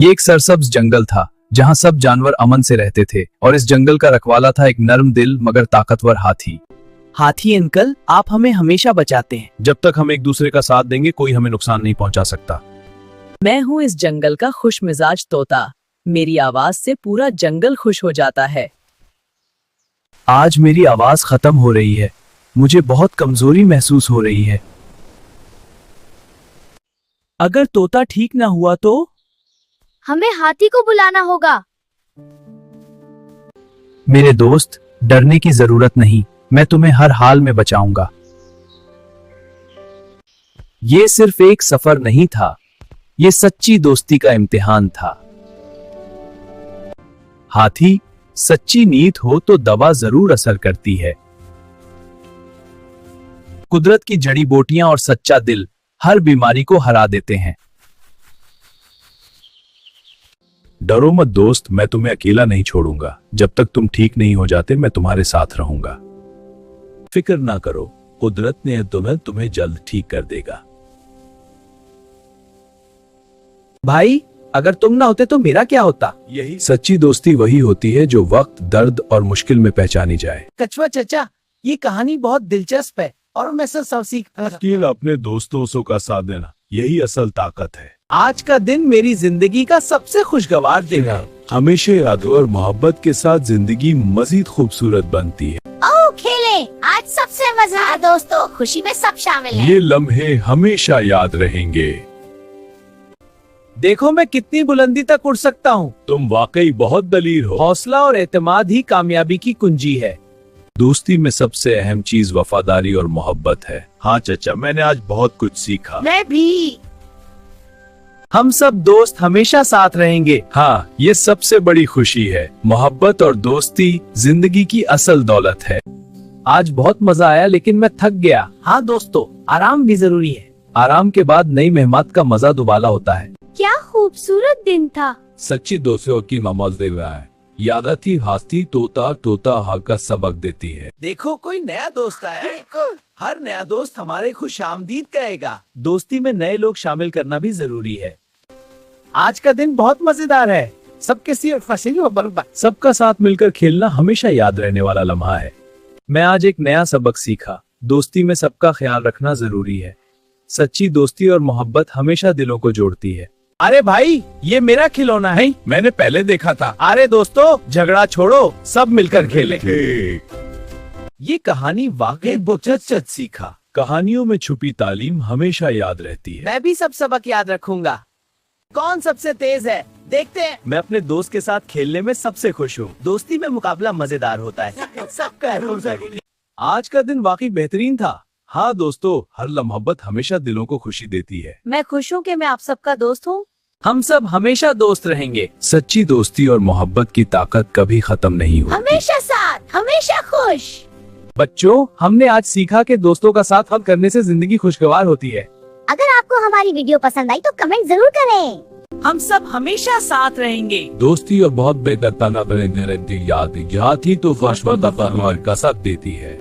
ये एक सरसब्ज जंगल था जहाँ सब जानवर अमन से रहते थे और इस जंगल का रखवाला था एक नर्म दिल मगर ताकतवर हाथी। हाथी अंकल, आप हमें हमेशा बचाते हैं। जब तक हम एक दूसरे का साथ देंगे कोई हमें नुकसान नहीं पहुंचा सकता। मैं हूँ इस जंगल का खुश मिजाज तोता। मेरी आवाज से पूरा जंगल खुश हो जाता है। आज मेरी आवाज खत्म हो रही है। मुझे बहुत कमजोरी महसूस हो रही है। अगर तोता ठीक ना हुआ तो हमें हाथी को बुलाना होगा। मेरे दोस्त, डरने की जरूरत नहीं, मैं तुम्हें हर हाल में बचाऊंगा। ये सिर्फ एक सफर नहीं था, ये सच्ची दोस्ती का इम्तिहान था। हाथी, सच्ची नीयत हो तो दवा जरूर असर करती है। कुदरत की जड़ी बूटियां और सच्चा दिल हर बीमारी को हरा देते हैं। डरो मत दोस्त, मैं तुम्हें अकेला नहीं छोड़ूंगा। जब तक तुम ठीक नहीं हो जाते मैं तुम्हारे साथ रहूंगा। फिक्र ना करो, कुदरत ने तुम्हें जल्द ठीक कर देगा। भाई, अगर तुम ना होते तो मेरा क्या होता? यही सच्ची दोस्ती वही होती है जो वक्त, दर्द और मुश्किल में पहचानी जाए। कछुआ चचा, ये कहानी बहुत दिलचस्प है और मैं सब सीख। अपने दोस्तों का साथ देना, यही असल ताकत है। आज का दिन मेरी जिंदगी का सबसे खुशगवार दिन है। हमेशा याद और मोहब्बत के साथ जिंदगी मजीद खूबसूरत बनती है। ओ खेले, आज सबसे मजा है दोस्तों, खुशी में सब शामिल हैं। ये लम्हे हमेशा याद रहेंगे। देखो मैं कितनी बुलंदी तक उड़ सकता हूँ। तुम वाकई बहुत दलीर हो। हौसला और एतमाद ही कामयाबी की कुंजी है। दोस्ती में सबसे अहम चीज वफादारी और मोहब्बत है। हाँ चचा, मैंने आज बहुत कुछ सीखा। मैं भी। हम सब दोस्त हमेशा साथ रहेंगे। हाँ, ये सबसे बड़ी खुशी है। मोहब्बत और दोस्ती जिंदगी की असल दौलत है। आज बहुत मजा आया लेकिन मैं थक गया। हाँ दोस्तों, आराम भी जरूरी है। आराम के बाद नई मेहमत का मजा दुबाला होता है। क्या खूबसूरत दिन था। सच्ची दोस्तों की नमाज दे रहा है। याद आती हाथी तोता तोता हक का सबक देती है। देखो कोई नया दोस्त आया है। हर नया दोस्त हमारे खुश आमदीद कहेगा। दोस्ती में नए लोग शामिल करना भी जरूरी है। आज का दिन बहुत मजेदार है। सबके सबका साथ मिलकर खेलना हमेशा याद रहने वाला लम्हा है। मैं आज एक नया सबक सीखा। दोस्ती में सबका ख्याल रखना जरूरी है। सच्ची दोस्ती और मोहब्बत हमेशा दिलों को जोड़ती है। अरे भाई, ये मेरा खिलौना है। मैंने पहले देखा था। अरे दोस्तों, झगड़ा छोड़ो, सब मिलकर खेलें। ये कहानी वाकई बहुत सीखा। कहानियों में छुपी तालीम हमेशा याद रहती है। मैं भी सब सबक याद रखूंगा। कौन सबसे तेज है देखते हैं। मैं अपने दोस्त के साथ खेलने में सबसे खुश हूँ। दोस्ती में मुकाबला मजेदार होता है। सबका आज का दिन वाकई बेहतरीन था। हाँ दोस्तों, हर मोहब्बत हमेशा दिलों को खुशी देती है। मैं खुश हूँ कि मैं आप सबका दोस्त हूँ। हम सब हमेशा दोस्त रहेंगे। सच्ची दोस्ती और मोहब्बत की ताकत कभी खत्म नहीं होती। हमेशा साथ, हमेशा खुश। बच्चों, हमने आज सीखा कि दोस्तों का साथ हल करने से जिंदगी खुशगवार होती है। अगर आपको हमारी वीडियो पसंद आई तो कमेंट जरूर करें। हम सब हमेशा साथ रहेंगे। दोस्ती और बहुत बेहतर याद ही तो का साथ देती है।